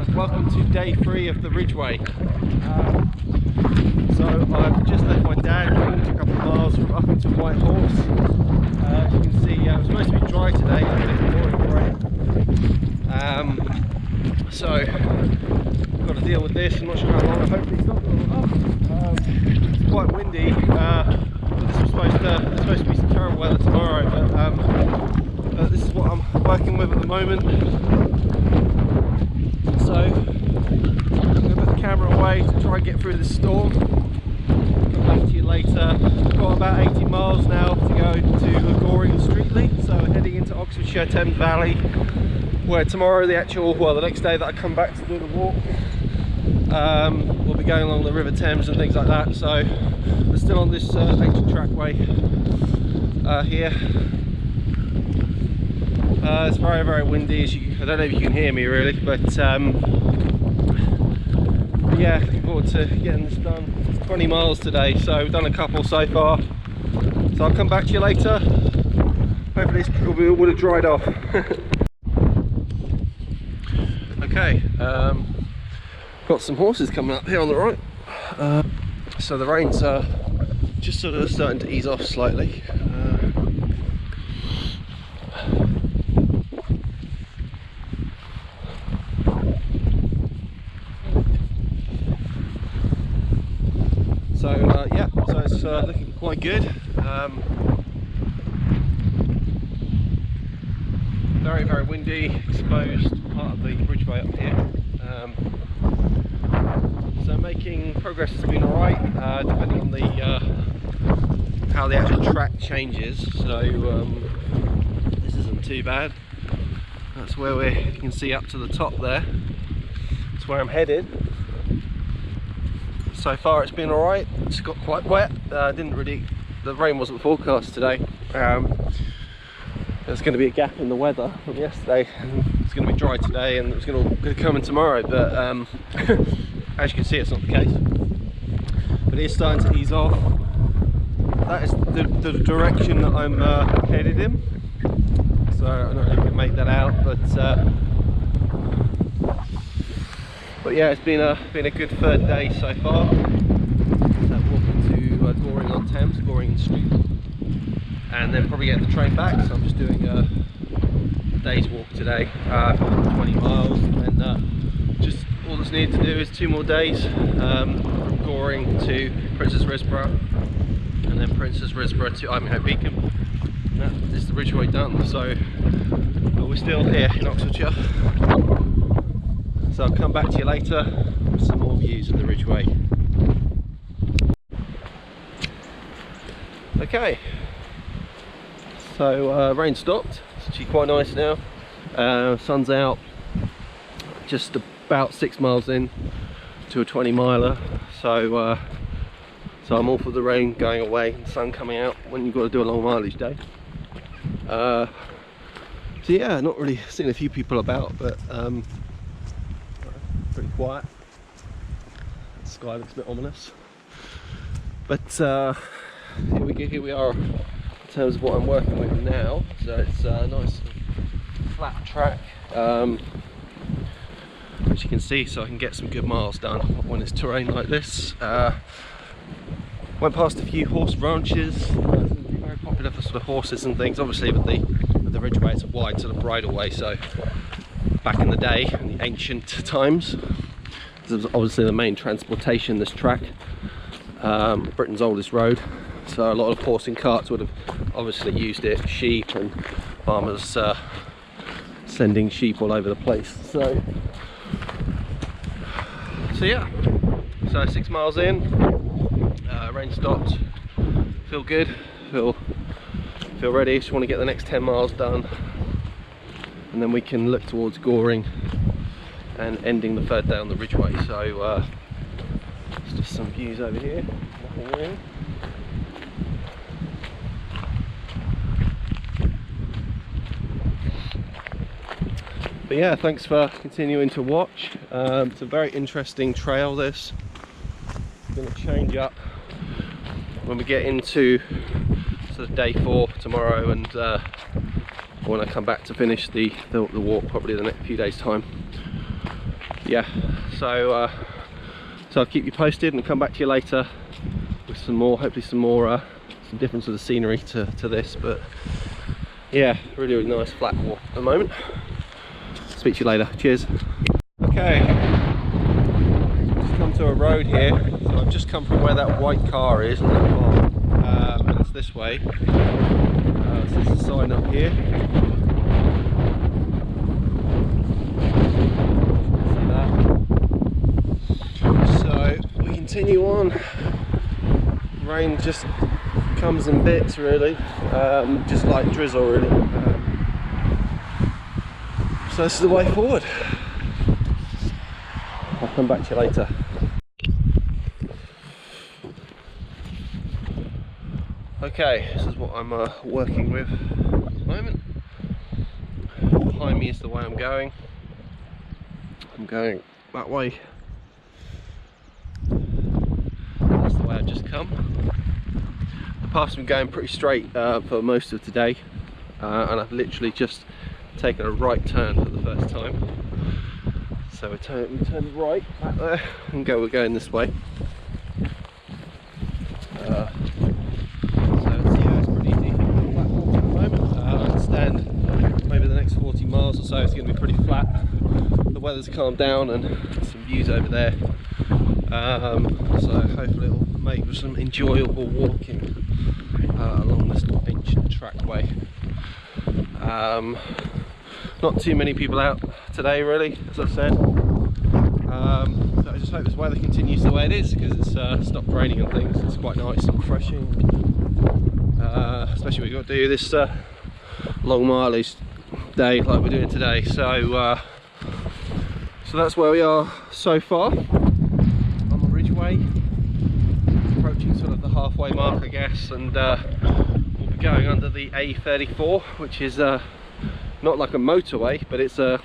Welcome to day 3 of the Ridgeway. So I've just left my dad, walked a couple of miles from Upington White Horse. As you can see, it's supposed to be dry today, but it's pouring rain. So I've got to deal with this. I'm not sure how long. Hopefully it's not long enough. It's quite windy. This was supposed to be some terrible weather tomorrow, but this is what I'm working with at the moment. So I'm going to put the camera away to try and get through this storm. Come back to you later. We've got about 80 miles now to go to Goring and Streatley, so heading into Oxfordshire Thames Valley, where tomorrow, the next day that I come back to do the walk, we'll be going along the River Thames and things like that. So we're still on this ancient trackway here. It's very, very windy. I don't know if you can hear me really, but yeah, looking forward to getting this done. It's 20 miles today, so we've done a couple so far. So I'll come back to you later. Hopefully this would have dried off. Okay, got some horses coming up here on the right. So the rain's just sort of starting to ease off slightly. Yeah, so it's looking quite good. Very, very windy, exposed part of the Ridgeway up here. So making progress has been alright, depending on the how the actual track changes. So this isn't too bad. That's where you can see up to the top there. That's where I'm headed. So far it's been alright. It's got quite wet. The rain wasn't forecast today. There's going to be a gap in the weather from yesterday. It's going to be dry today and it's going to come in tomorrow, but as you can see, it's not the case. But it is starting to ease off. That is the direction that I'm headed in. So I don't know if you can make that out, but yeah, it's been a good third day so far. So walking to Goring on Thames, Goring and Street, and then probably get the train back. So I'm just doing a day's walk today, 20 miles, and just all that's needed to do is 2 more days from Goring to Princess Risborough, and then Princess Risborough to Ivinghoe Beacon. And that is the Ridgeway done. So we're still here in Oxfordshire. So I'll come back to you later with some more views of the Ridgeway. Okay, so rain stopped. It's actually quite nice now. Sun's out. Just about 6 miles in to a 20 miler. So I'm all for the rain going away and the sun coming out when you've got to do a long mileage day. So yeah, not really seen a few people about, but pretty quiet. The sky looks a bit ominous, but here we are in terms of what I'm working with now. So it's a nice flat track, which you can see, so I can get some good miles done when it's terrain like this. Went past a few horse ranches, very popular for sort of horses and things. Obviously with the Ridgeway, it's a wide sort of bridleway, so back in the day, in the ancient times, this was obviously the main transportation, this track, Britain's oldest road, so a lot of horse and carts would have obviously used it, sheep and farmers sending sheep all over the place. So yeah, so 6 miles in, rain stopped, feel good, feel ready. Just want to get the next 10 miles done, and then we can look towards Goring and ending the third day on the Ridgeway. So it's just some views over here, nothing really. But yeah, thanks for continuing to watch. It's a very interesting trail, this. It's going to change up when we get into sort of day 4 tomorrow, and when I come back to finish the walk, probably the next few days time. yeah, so I'll keep you posted and come back to you later with some more, hopefully some difference of the scenery to this. But yeah, really nice flat walk at the moment. Speak to you later. Cheers. Okay, just come to a road here. So I've just come from where that white car is on that farm, and it's this way. So there's a sign up here. So we continue on. Rain just comes in bits, really, just like drizzle, really. So this is the way forward. I'll come back to you later. Okay, this is what I'm working with at the moment. Behind me is the way I'm going. I'm going that way. That's the way I've just come. The path's been going pretty straight for most of today, and I've literally just taken a right turn for the first time. So we turn right back there and we're going this way. So it's pretty easy flat walk at the moment. I understand maybe the next 40 miles or so it's going to be pretty flat. The weather's calmed down and some views over there. So hopefully it'll make for some enjoyable walking along this ancient trackway. Not too many people out today, really, as I've said. So I just hope this weather continues the way it is, because it's stopped raining and things. It's quite nice and refreshing, especially when we've got to do this long mileage day like we're doing today. So so that's where we are so far on the Ridgeway, approaching sort of the halfway mark, I guess, and we'll be going under the A34, which is not like a motorway, but it's a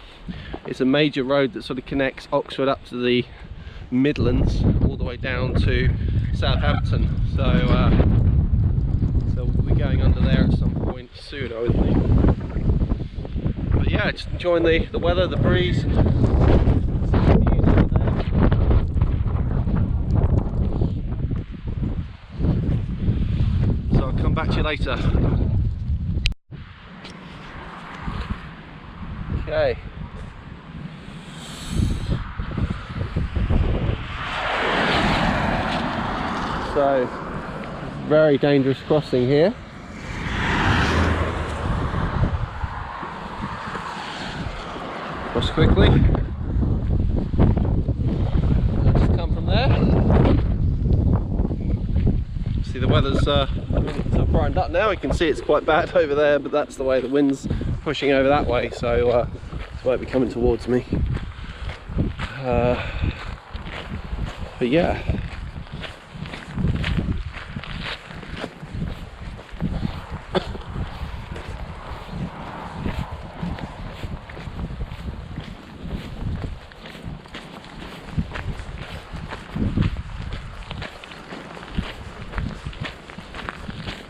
major road that sort of connects Oxford up to the Midlands all the way down to Southampton. So we'll be going under there at some point soon, I would think. But yeah, just enjoying the weather, the breeze, and some views out there. So I'll come back to you later. Okay. So, very dangerous crossing here. Cross quickly. Just come from there. See, the weather's it's brightened up now. You can see it's quite bad over there, but that's the way the wind's pushing over that way, so it's why it'll be coming towards me. But yeah.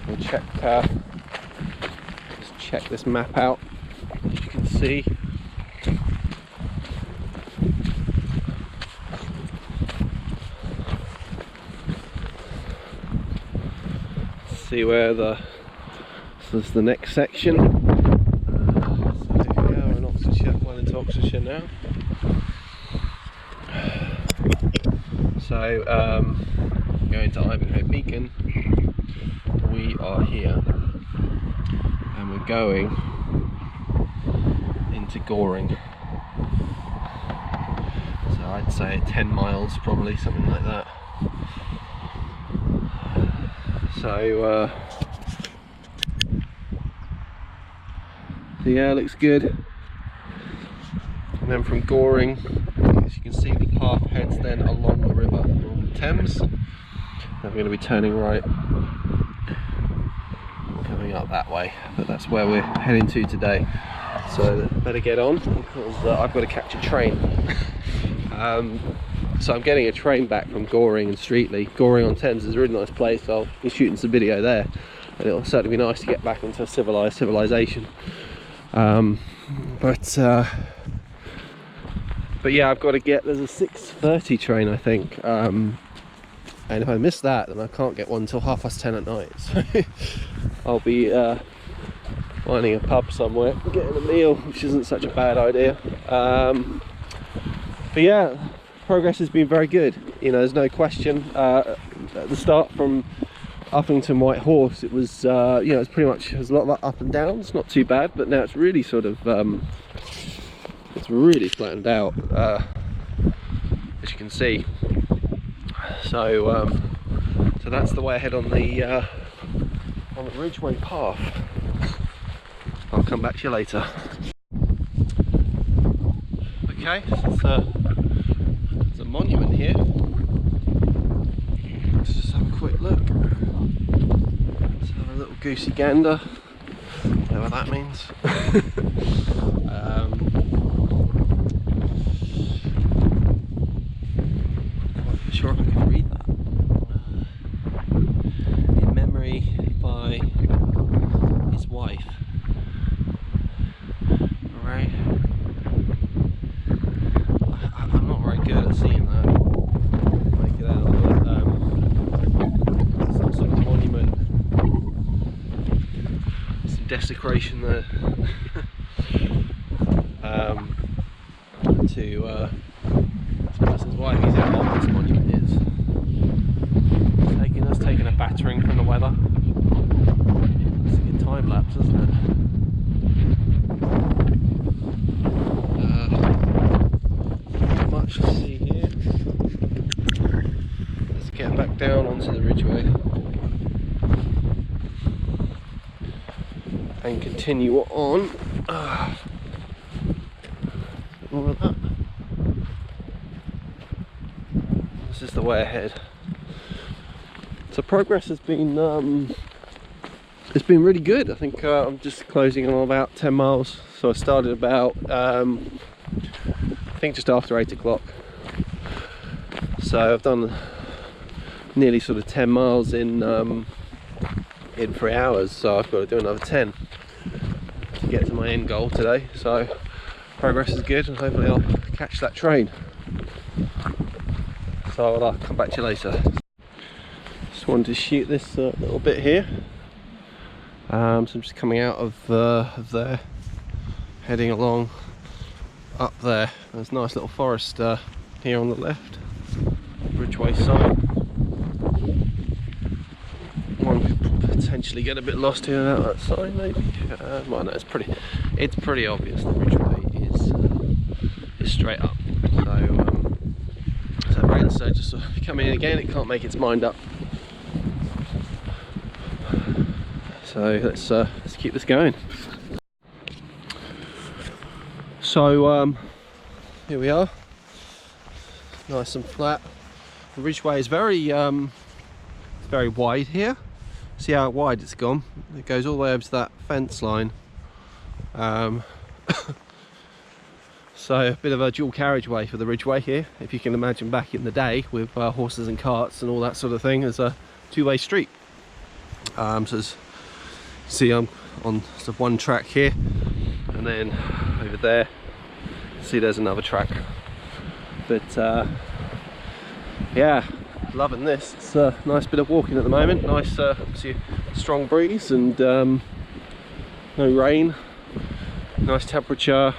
We'll check this map out, as you can see. See where this is the next section. So here we are in Oxfordshire, well into Oxfordshire now. So going to Ivinghoe Beacon. We are here and we're going into Goring. So I'd say 10 miles probably, something like that. So yeah, looks good. And then from Goring, as you can see, the path heads then along the river, along the Thames. Then we're going to be turning right, coming up that way, but that's where we're heading to today. So better get on, because I've got to catch a train. So I'm getting a train back from Goring and Streatley. Goring on Thames is a really nice place. I'll be shooting some video there, and it'll certainly be nice to get back into a civilization. But But yeah, I've got to get, there's a 6:30 train I think, and if I miss that then I can't get one until 10:30 at night. So I'll be finding a pub somewhere, getting a meal, which isn't such a bad idea. But yeah, progress has been very good, you know, there's no question. At the start from Uppington White Horse, it was you know, it's pretty much, there's a lot of up and downs, not too bad, but now it's really sort of it's really flattened out, as you can see. So so that's the way ahead on the Ridgeway path. I'll come back to you later. Okay, so there's a monument here. Let's just have a quick look. Let's have a little goosey gander, whatever that means. Not sure if I can read that. In memory by his wife. Alright. I'm not very good at seeing that. Make it out, but some sort of monument. Some desecration there. To this person's wife. He's out what this monument is. Taking a battering from the weather. It's a good time lapse, isn't it? Not much to see here. Let's get back down onto the Ridgeway and continue on. All of that. This is the way ahead. So progress has been it's been really good. I think I'm just closing on about 10 miles. So I started about I think just after 8 o'clock. So I've done nearly sort of 10 miles in 3 hours. So I've got to do another 10 to get to my end goal today. So progress is good, and hopefully I'll catch that train. So I'll come back to you later. Just wanted to shoot this little bit here. So I'm just coming out of there, heading along up there. There's a nice little forest here on the left, Ridgeway sign. One could potentially get a bit lost here without that sign, maybe. Well, no, it's pretty obvious. The Ridgeway is straight up. So rain's just sort of coming in again. It can't make its mind up. So let's keep this going. So here we are, nice and flat. The Ridgeway is very wide here. See how wide it's gone? It goes all the way over to that fence line. So a bit of a dual carriageway for the Ridgeway here, if you can imagine back in the day with horses and carts and all that sort of thing. As a two-way street. So as see, I'm on sort of one track here, and then over there, see there's another track. But yeah, loving this. It's a nice bit of walking at the moment. Nice, obviously strong breeze and no rain. Nice temperature.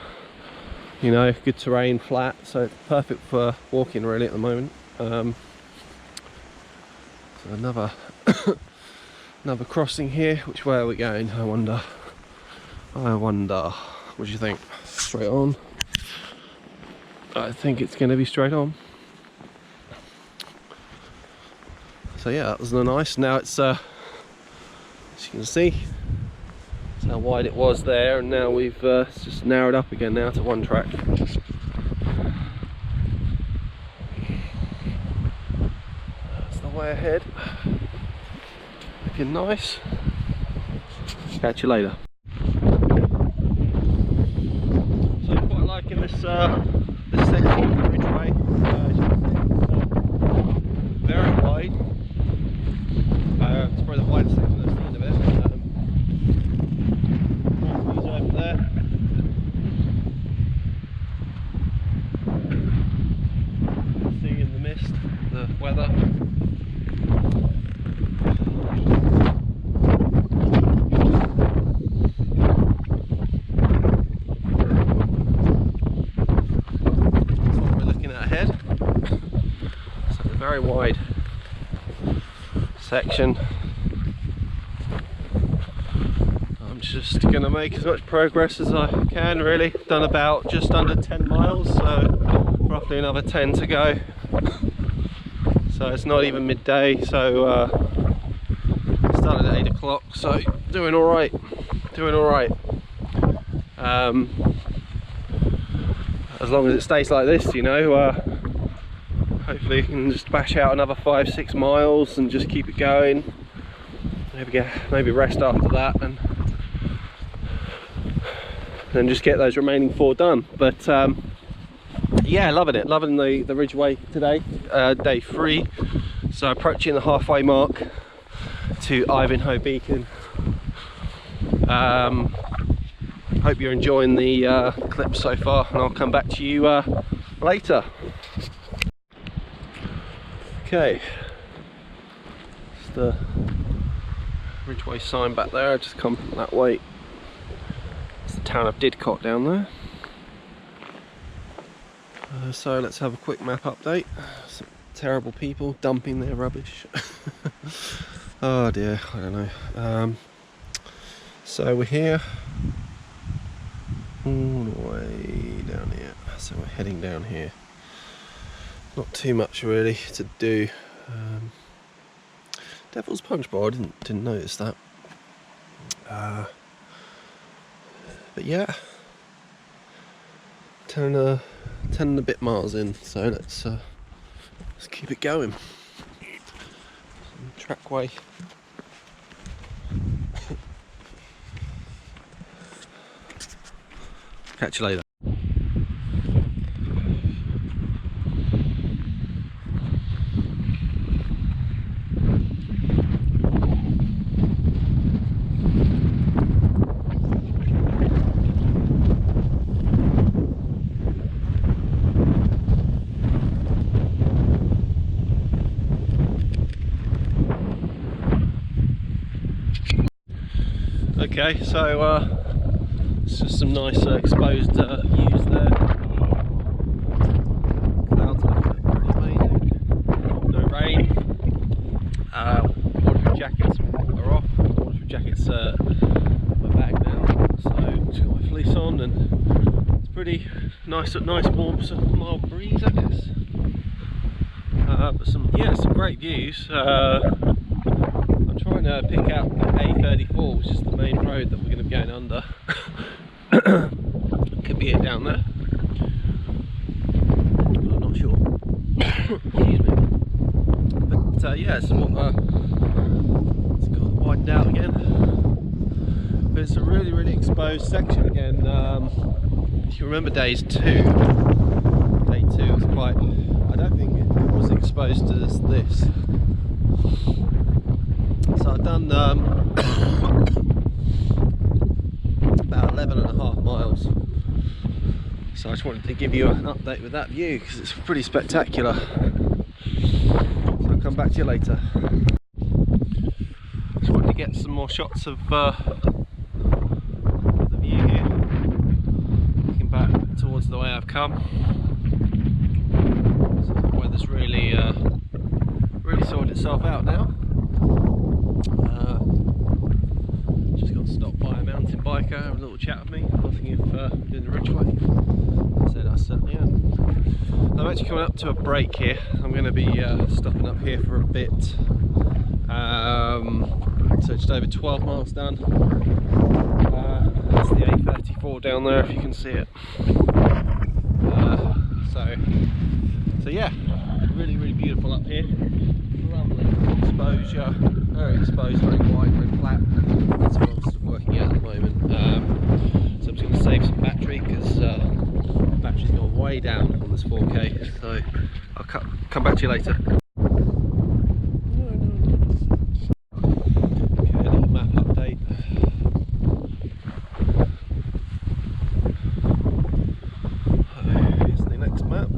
You know, good terrain, flat, so it's perfect for walking really at the moment. So another another crossing here. Which way are we going? I wonder. What do you think? Straight on? I think it's going to be straight on. So yeah, that was nice. Now it's as you can see, that's how wide it was there, and now we've it's just narrowed up again now to one track. That's the way ahead. Looking nice. Catch you later. So I'm quite liking this this section of the Ridgeway. Very wide. It's probably the widest section I've seen of it. Over there. very wide section. I'm just going to make as much progress as I can, really. Done about just under 10 miles, so roughly another 10 to go. So it's not even midday, so started at 8 o'clock, so doing alright, doing alright. As long as it stays like this, you know, hopefully you can just bash out another 5-6 miles and just keep it going. Maybe rest after that, and then just get those remaining 4 done. But yeah, loving it, loving the Ridgeway today, day 3. So approaching the halfway mark to Ivinghoe Beacon. Hope you're enjoying the clip so far, and I'll come back to you later. Okay, it's the Ridgeway sign back there. I just come that way. It's the town of Didcot down there. So let's have a quick map update. Some terrible people dumping their rubbish. Oh dear, I don't know. So we're here all the way down here. So we're heading down here. Not too much really to do. Devil's Punch Bar, I didn't notice that. But yeah, 10 and a bit miles in, so let's keep it going. Some trackway. Catch you later. Okay, so it's just some nice exposed views there. Clouds looking pretty amazing. No rain. Waterproof jackets are off. Waterproof jackets my bag now, so just got my fleece on, and it's pretty nice warm, sort of mild breeze, I guess. But some great views. I'm trying to pick out A34, which is the main road that we're going to be going under. Could be it down there. I'm not sure. Excuse me. But yeah, it's got widened out again. But it's a really exposed section again. If you remember day 2 was quite. I don't think it was exposed to this. So I've done about 11.5 miles. So I just wanted to give you an update with that view because it's pretty spectacular. So I'll come back to you later. Just wanted to get some more shots of the view here. Looking back towards the way I've come. So the weather's really sorted itself out now. Just got stopped by a mountain biker, have a little chat with me, asking if we're doing the Ridgeway. I said I certainly am. I'm actually coming up to a break here. I'm going to be stopping up here for a bit. So just over 12 miles done. That's the A34 down there, if you can see it. So yeah, really beautiful up here. Lovely exposure, very exposed, very wide, very flat. That's what I'm sort of working out at the moment. So I'm just going to save some battery because the battery's gone way down on this 4K. So I'll come back to you later. Okay, a little map update. Here's the next map.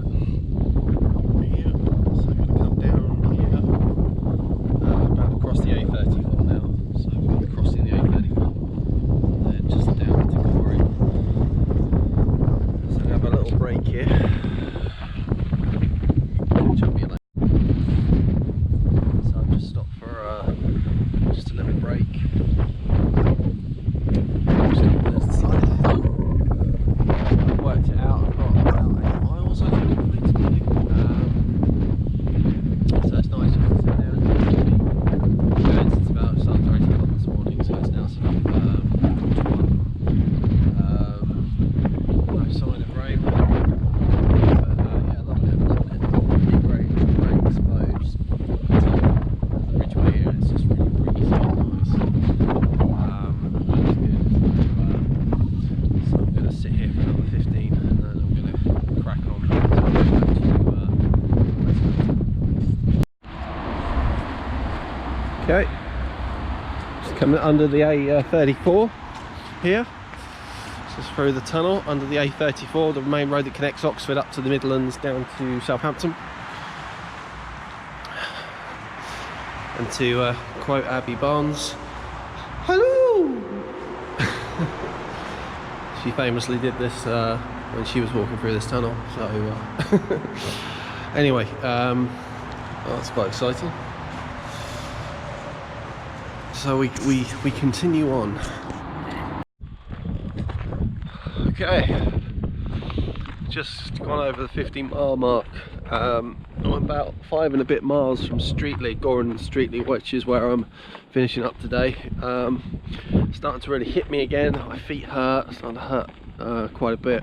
Across the A34 now, so we're crossing the A34, then just down to Corrie. So we have a little break here. Catch up with you later. Coming under the A34 here. Just through the tunnel under the A34, the main road that connects Oxford up to the Midlands down to Southampton. And to quote Abby Barnes, hello! She famously did this when she was walking through this tunnel. So anyway, that's quite exciting. So we continue on. Okay, just gone over the 50-mile mark. I'm about 5 and a bit miles from Streatley, Goring Streatley, which is where I'm finishing up today. Starting to really hit me again. My feet hurt, starting to hurt quite a bit.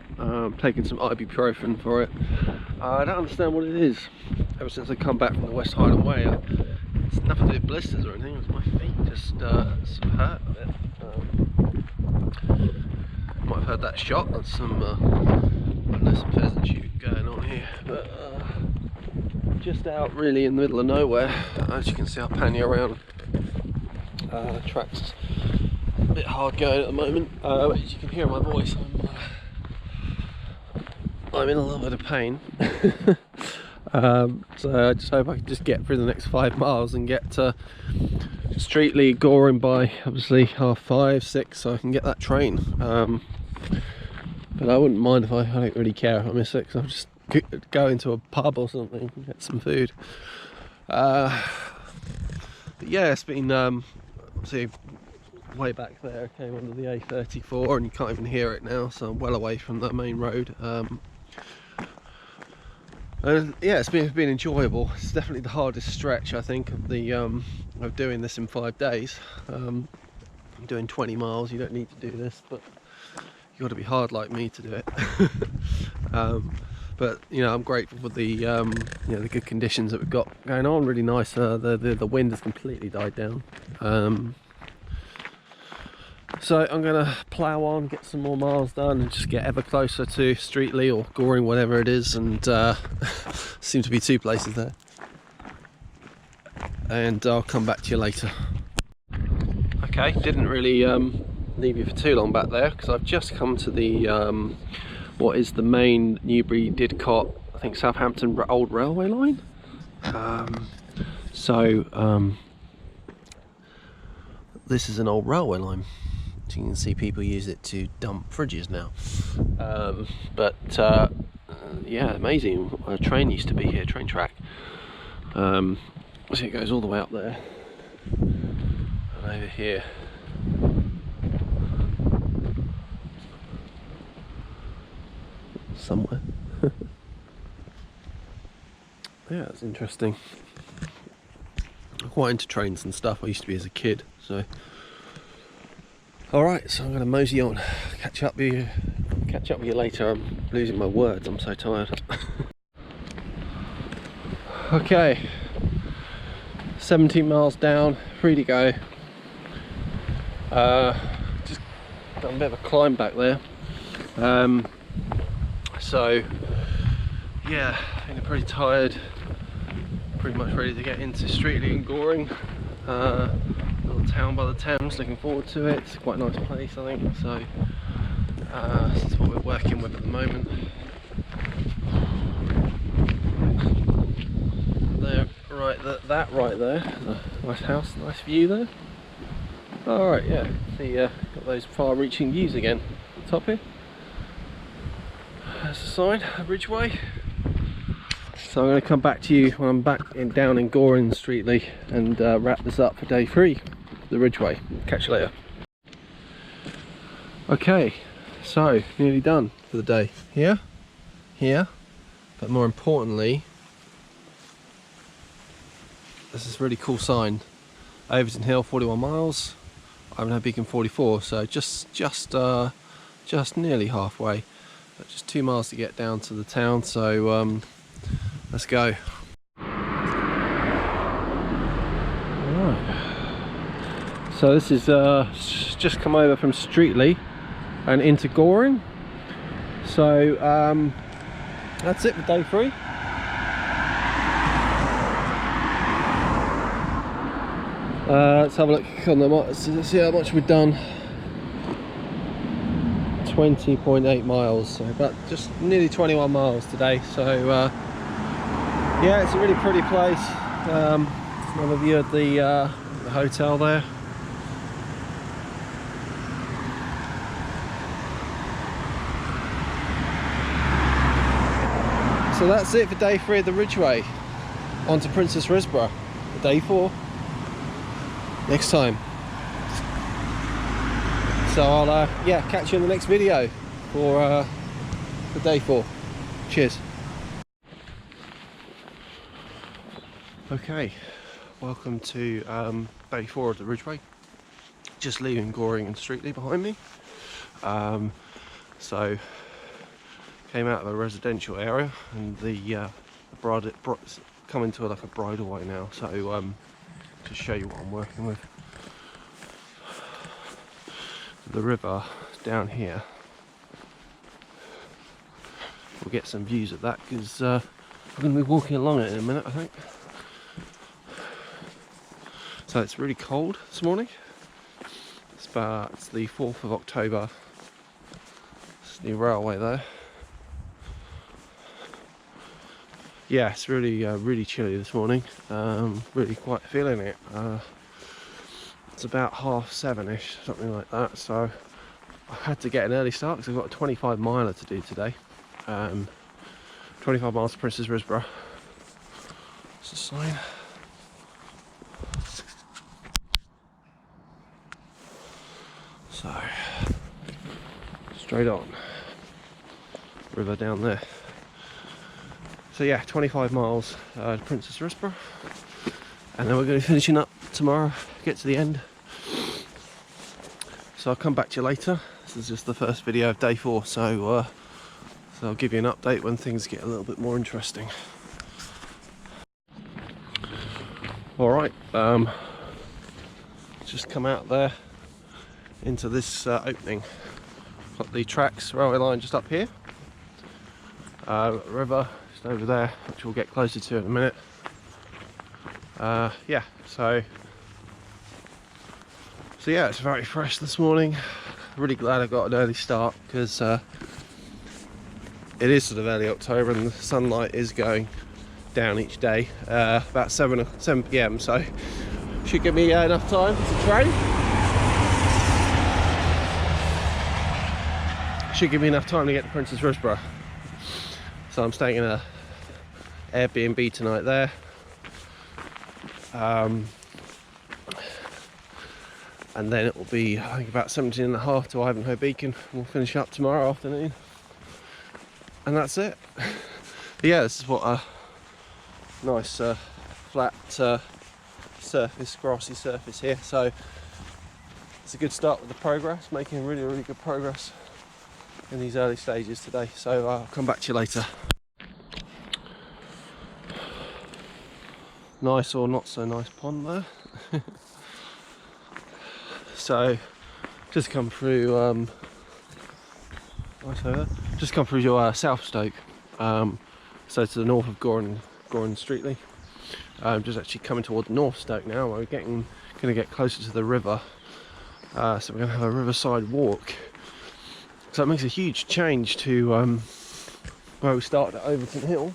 Taking some ibuprofen for it. I don't understand what it is. Ever since I come back from the West Highland Way, it's nothing to do with blisters or anything. It's my feet just sort of hurt a bit. Might have heard that shot. That's some I know some pheasant shooting going on here, but just out really in the middle of nowhere. As you can see, I'll pan you around. Track's a bit hard going at the moment. As you can hear my voice, I'm in a little bit of pain. So I just hope I can just get through the next 5 miles and get to Streatley, Goring by obviously 5:30, 6, so I can get that train. But I wouldn't mind if I don't really care if I miss it, because I'll just go into a pub or something and get some food. But yeah, it's been obviously way back there. I came under the A34 and you can't even hear it now, so I'm well away from the main road. And yeah, it's been enjoyable. It's definitely the hardest stretch, I think, of the of doing this in 5 days. I'm doing 20 miles. You don't need to do this, but you got to be hard like me to do it. But you know, I'm grateful for the you know, the good conditions that we've got going on. Really nice. The wind has completely died down. So I'm gonna plough on, get some more miles done, and just get ever closer to Streatley or Goring, whatever it is. And seem to be 2 places there. And I'll come back to you later. Okay, didn't really leave you for too long back there, because I've just come to the what is the main Newbury Didcot, I think Southampton old railway line. This is an old railway line. So you can see people use it to dump fridges now. Yeah, amazing. A train used to be here, train track. So it goes all the way up there and over here. Somewhere. Yeah, it's interesting. I'm quite into trains and stuff. I used to be as a kid, so. Alright, so I'm going to mosey on. Catch up with you later. I'm losing my words, I'm so tired. Okay, 17 miles down, 3 to go. Just done a bit of a climb back there. So yeah, I think I'm pretty tired, pretty much ready to get into Streatley and Goring. Little town by the Thames, looking forward to it. It's quite a nice place, I think, so that's what we're working with at the moment. There, right, that right there, nice house, nice view there. Alright, yeah, see, got those far-reaching views again at the top here. That's a sign of Ridgeway. So I'm going to come back to you when I'm back down in Goring Streatley and wrap this up for day 3, the Ridgeway. Catch you later. Okay, so nearly done for the day. Here, but more importantly, this is a really cool sign. Overton Hill, 41 miles. Ivinghoe Beacon, 44. So just nearly halfway. But just 2 miles to get down to the town. So let's go. Alright. So this is just come over from Streatley and into Goring. So that's it for day 3. Let's have a look on the let's see how much we've done. 20.8 miles, so about just nearly 21 miles today. So yeah, it's a really pretty place. Another view of the hotel there. So that's it for day 3 of the Ridgeway. On to Princess Risborough for day 4 next time. So I'll yeah, catch you in the next video for day 4. Cheers. Okay, welcome to day 4 of the Ridgeway. Just leaving Goring and Streatley behind me. So came out of a residential area, and the bride come into like a bridleway now. So just show you what I'm working with. The river down here. We'll get some views of that because I'm going to be walking along it in a minute, I think. So it's really cold this morning. It's the 4th of October. It's the railway there. Yeah, it's really really chilly this morning. Really quite feeling it. It's about 7:30ish, something like that. So I had to get an early start because I've got a 25 miler to do today. 25 miles to Princess Risborough. It's a sign. So straight on, river down there. So yeah, 25 miles to Princess Risborough, and then we're going to be finishing up tomorrow, get to the end. So I'll come back to you later. This is just the first video of day 4, so I'll give you an update when things get a little bit more interesting. Alright, just come out there into this opening. Got the tracks, railway line just up here. River just over there, which we'll get closer to in a minute. Yeah, so yeah, it's very fresh this morning. Really glad I got an early start because it is sort of early October and the sunlight is going down each day. About 7 PM, so should give me enough time to train. Should give me enough time to get to Princess Risborough. So I'm staying in a Airbnb tonight there. And then it will be, I think, about 17.5 to Ivinghoe Beacon. We'll finish up tomorrow afternoon, and that's it. But yeah, this is what a nice flat surface, grassy surface here. So it's a good start with the progress, making really, really good progress in these early stages today. So I'll come back to you later. Nice or not so nice pond there. So just come through just come through your South Stoke, so to the north of Goring and Streatley. Just actually coming toward North Stoke now. We're going to get closer to the river, so we're going to have a riverside walk. So it makes a huge change to where we started at Overton Hill,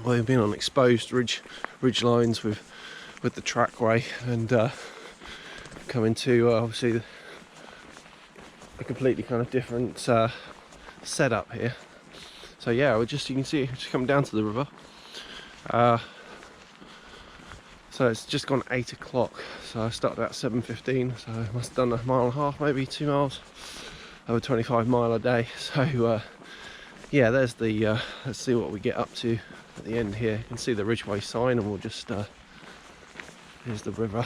where we've been on exposed ridge lines with the trackway, and coming to obviously a completely kind of different setup here. So yeah, you can see just coming down to the river. So it's just gone 8 o'clock. So I started about 7:15. So I must have done 1.5 miles, maybe 2 miles, over 25 mile a day. So yeah, there's the let's see what we get up to at the end here. You can see the Ridgeway sign, and we'll just here's the river.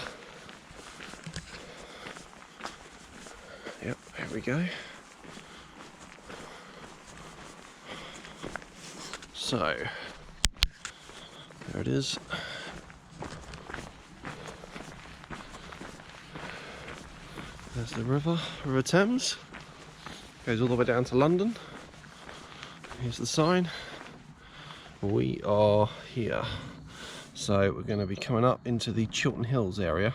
Yep, here we go. So there it is. There's the river Thames. Goes all the way down to London. Here's the sign. We are here. So we're going to be coming up into the Chilton Hills area.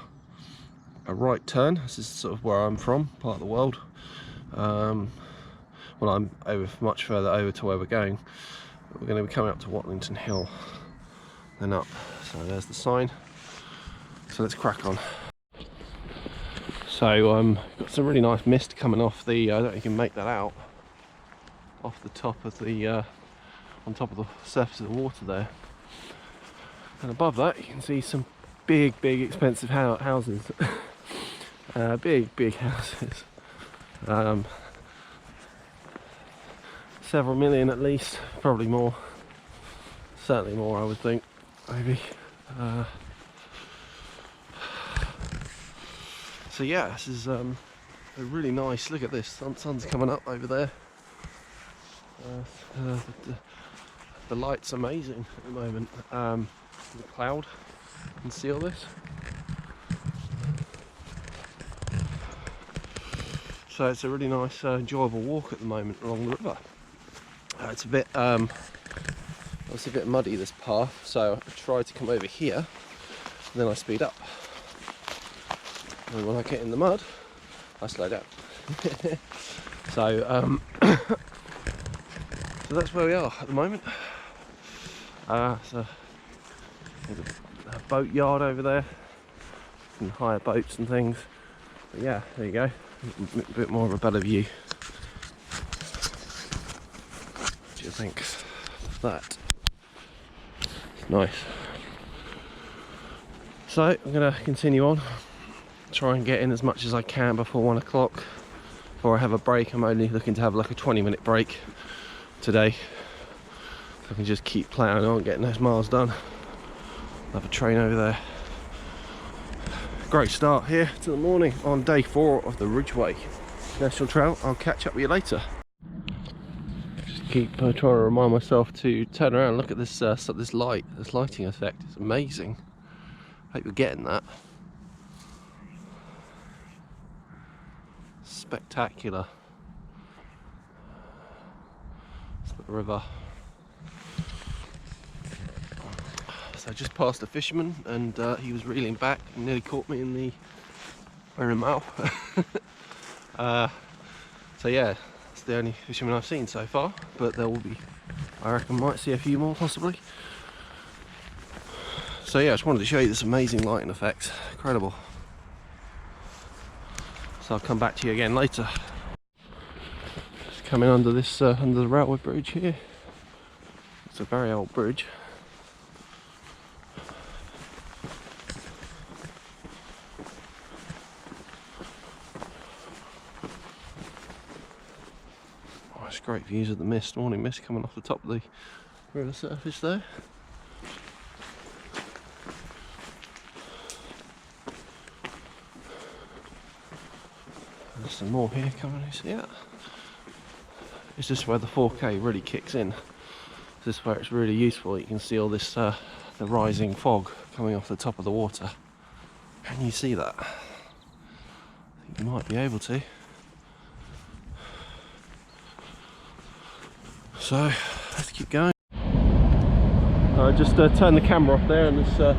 a right turn. This is sort of where I'm from, part of the world. Well, I'm much further over to where we're going. We're going to be coming up to Overton Hill, then up. So there's the sign. So let's crack on. So got some really nice mist coming off the. I don't know if you can make that out. Off the top of the, on top of the surface of the water there. And above that, you can see some big, expensive houses. Big houses. Several million at least, probably more. Certainly more, I would think, maybe. So yeah, this is a really nice. Look at this. Sun's coming up over there. The light's amazing at the moment. The cloud can see all this. So it's a really nice, enjoyable walk at the moment along the river. It's a bit muddy, this path, so I try to come over here, and then I speed up. And when I get in the mud, I slow down. So that's where we are at the moment. So there's a boat yard over there. You can hire boats and things. But yeah, there you go. A bit more of a better view. What do you think of that? It's nice. So I'm going to continue on. Try and get in as much as I can before 1 o'clock. Before I have a break. I'm only looking to have like a 20-minute break today. So I can just keep ploughing on, getting those miles done. Have a train over there. Great start here to the morning on day 4 of the Ridgeway National Trail. I'll catch up with you later. Just keep trying to remind myself to turn around and look at this this lighting effect. It's amazing. Hope you're getting that. Spectacular. It's the river. So I just passed a fisherman, and he was reeling back and nearly caught me in the mouth. So yeah, that's the only fisherman I've seen so far, but there will be, I reckon, might see a few more possibly. So yeah, I just wanted to show you this amazing lighting effect. Incredible. So I'll come back to you again later. Just coming under this under the railway bridge here. It's a very old bridge. Great views of the mist, morning mist coming off the top of the river surface there. There's some more here coming, you see that? It's just where the 4K really kicks in. This is where it's really useful. You can see all this, the rising fog coming off the top of the water. Can you see that? I think you might be able to. So let's keep going. I just turned the camera off there, and this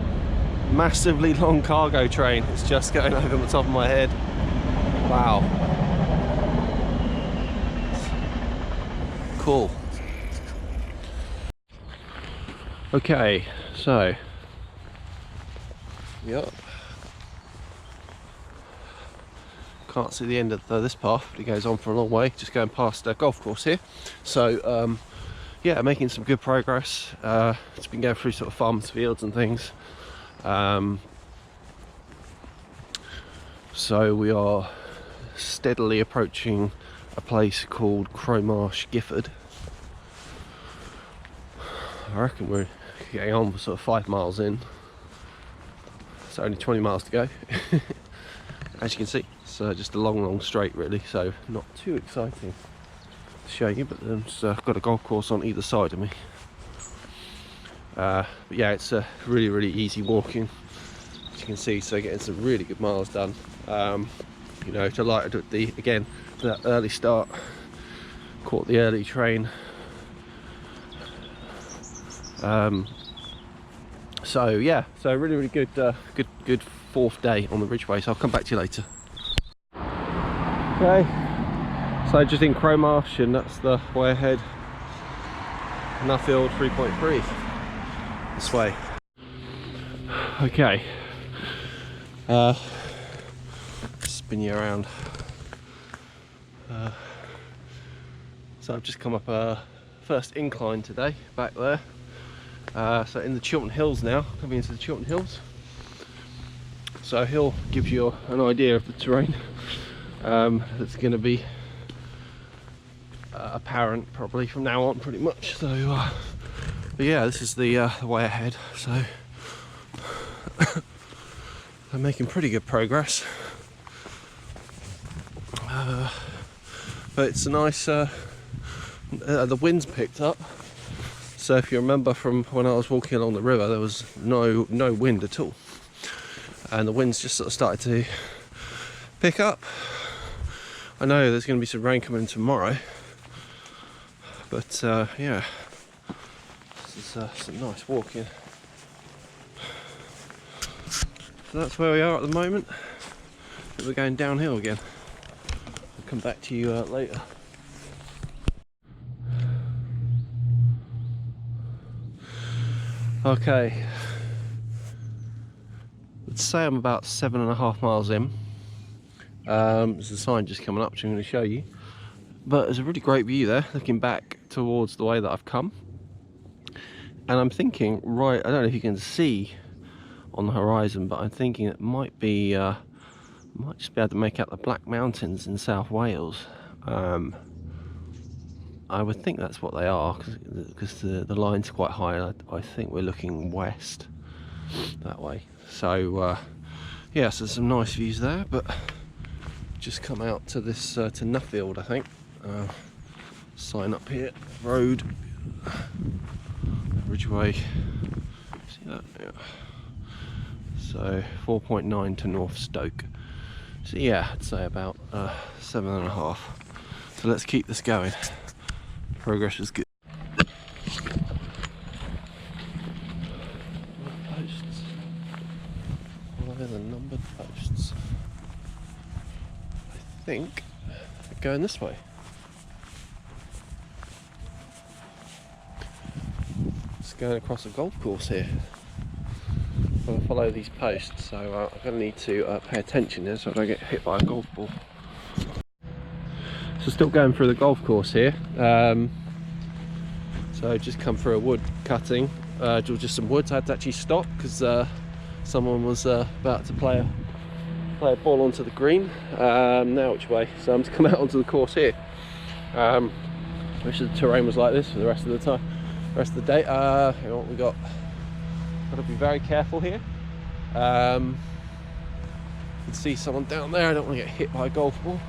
massively long cargo train is just going over the top of my head. Wow. Cool. Okay, so yep. Can't see the end of this path, but it goes on for a long way. Just going past a golf course here. So yeah, making some good progress. It's been going through sort of farms, fields and things. So we are steadily approaching a place called Crowmarsh, Gifford. I reckon we're getting on for sort of 5 miles in. It's only 20 miles to go. As you can see, it's just a long straight really, so not too exciting to show you, but I've got a golf course on either side of me. But yeah, it's really easy walking, as you can see, so getting some really good miles done. You know, delighted with that early start, caught the early train. So yeah, so really good good fourth day on the Ridgeway, so I'll come back to you later. Okay, so just in Cromarsh, and that's the way ahead. Nuffield 3.3 this way. Okay, spin you around. So I've just come up first incline today, back there. So in the Chilton Hills now, coming into the Chilton Hills. So Hill gives you an idea of the terrain that's going to be apparent probably from now on, pretty much. So but yeah, this is the way ahead. So I'm making pretty good progress, but it's a nice the wind's picked up. So if you remember from when I was walking along the river, there was no wind at all, and the wind's just sort of started to pick up. I know there's going to be some rain coming tomorrow, but yeah, this is some nice walking. So that's where we are at the moment. We're going downhill again. I'll come back to you later. Okay, let's say I'm about 7.5 miles in. There's a sign just coming up which I'm going to show you, but there's a really great view there looking back towards the way that I've come, and I'm thinking, right, I don't know if you can see on the horizon, but I'm thinking it might be might just be able to make out the Black Mountains in South Wales. I would think that's what they are, because the line's quite high. I think we're looking west that way. So yeah, so some nice views there. But just come out to this to Nuffield, I think. Sign up here, road, Ridgeway. See that? Yeah. So 4.9 to North Stoke. So yeah, I'd say about 7.5. So let's keep this going. Progress is good. Posts. Follow the numbered posts. I think they're going this way. It's going across a golf course here. I'm going to follow these posts, so I'm going to need to pay attention here so I don't get hit by a golf ball. So still going through the golf course here. So just come through a wood cutting, just some woods. I had to actually stop because someone was about to play a ball onto the green. Now which way? So I'm to come out onto the course here. Wish the terrain was like this for the rest of the time, rest of the day. You know what we got? Got to be very careful here. You can see someone down there. I don't want to get hit by a golf ball.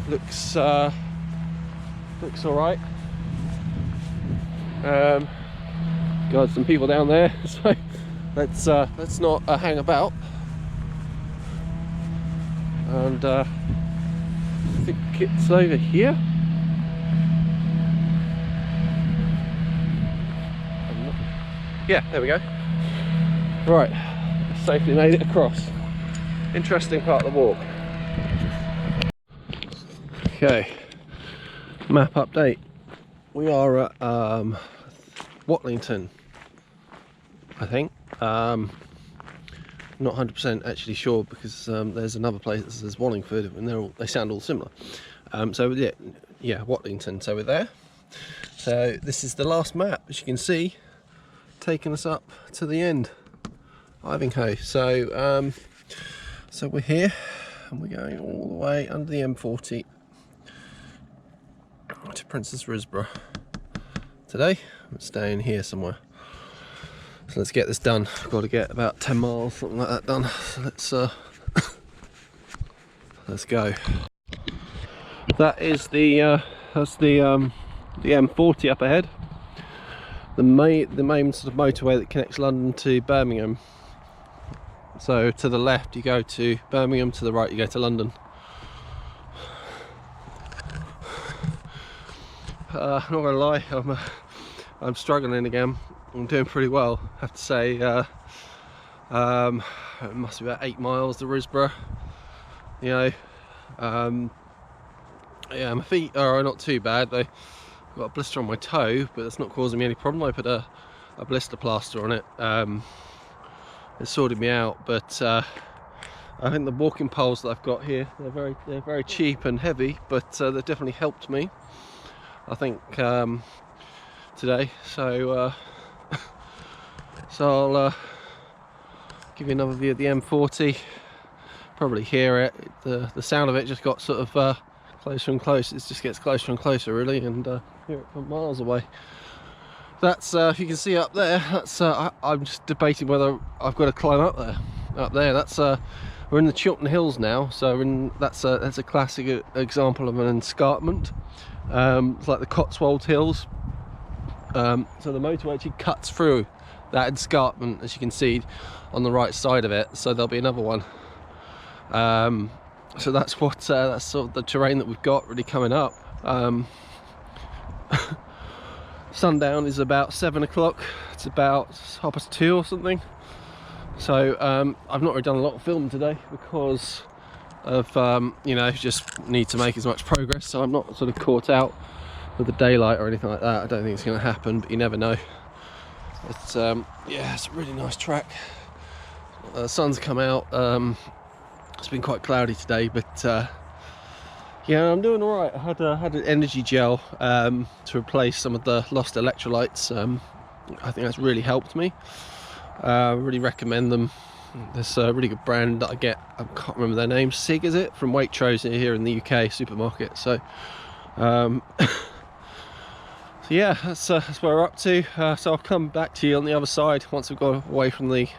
Looks all right. Got some people down there, so let's not hang about. And I think it's over here. Yeah, there we go. Right, safely made it across. Interesting part of the walk. Okay, map update. We are at Watlington, I think. Not 100% actually sure, because there's another place that says Wallingford, and they sound all similar. So yeah, Watlington. So we're there. So this is the last map, as you can see, taking us up to the end, Ivinghoe. So so we're here, and we're going all the way under the M40 to Princess Risborough. Today I'm staying here somewhere. So let's get this done. I've got to get about 10 miles, something like that, done. So let's go. That is the M40 up ahead. The main sort of motorway that connects London to Birmingham. So to the left you go to Birmingham, to the right you go to London. Not gonna lie, I'm struggling again. I'm doing pretty well, I have to say. It must be about 8 miles to Risborough, you know. Yeah, my feet are not too bad. I've got a blister on my toe, but that's not causing me any problem. I put a blister plaster on it. It sorted me out, but I think the walking poles that I've got here, they're very cheap and heavy, but they've definitely helped me, I think, today. So so I'll give you another view of the M40. Probably hear it. The sound of it just got sort of closer and closer. It just gets closer and closer, really, and hear it from miles away. That's if you can see up there. That's I'm just debating whether I've got to climb up there. Up there. That's we're in the Chilton Hills now, so that's a classic example of an escarpment. It's like the Cotswold Hills. So the motorway actually cuts through that escarpment, as you can see, on the right side of it. So there'll be another one. So that's sort of the terrain that we've got really coming up. Sundown is about 7 o'clock. It's about 2:30 or something. So I've not really done a lot of filming today because of you know, just need to make as much progress. So I'm not sort of caught out with the daylight or anything like that. I don't think it's going to happen, but you never know. It's yeah, it's a really nice track. The sun's come out. It's been quite cloudy today, but yeah, I'm doing all right. I had an energy gel to replace some of the lost electrolytes. I think that's really helped me. I really recommend them. There's a really good brand that I get. I can't remember their name. Sig, is it? From Waitrose here in the UK supermarket. So, so yeah, that's where we're up to. So I'll come back to you on the other side once we've got away from the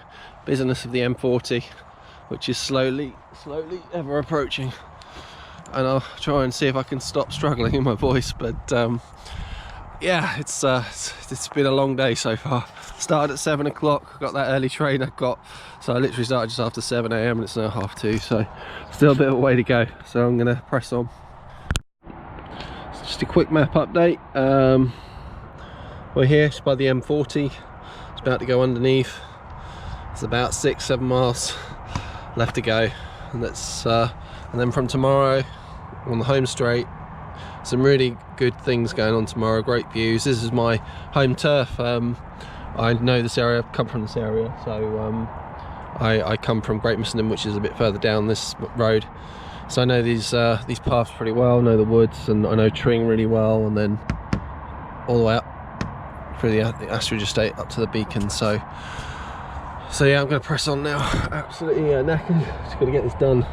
busyness of the M40, which is slowly ever approaching. And I'll try and see if I can stop struggling in my voice, but yeah, it's been a long day so far. Started at 7 o'clock, got that early train I got, so I literally started just after 7 AM and it's now 2:30, so still a bit of a way to go, so I'm gonna press on. Just a quick map update. We're here by the M40, it's about to go underneath. It's about 6-7 miles left to go, and that's and then from tomorrow on the home straight, some really good things going on tomorrow. Great views. This is my home turf. I know this area, I've come from this area, so I come from Great Missenden, which is a bit further down this road, so I know these paths pretty well. I know the woods, and I know Tring really well, and then all the way up through the Astridge estate up to the Beacon. So yeah, I'm going to press on now. Absolutely knackered. Just got to get this done.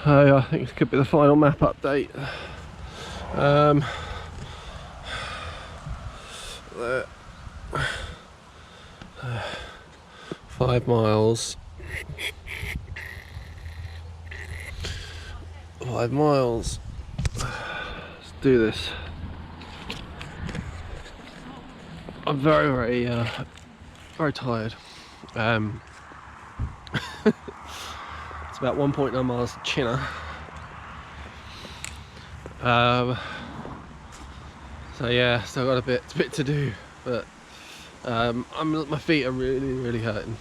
I think this could be the final map update. There. 5 miles. 5 miles. Let's do this. I'm very tired. It's about 1.9 miles to Chinner. So yeah, still got a bit to do, but my feet are really hurting.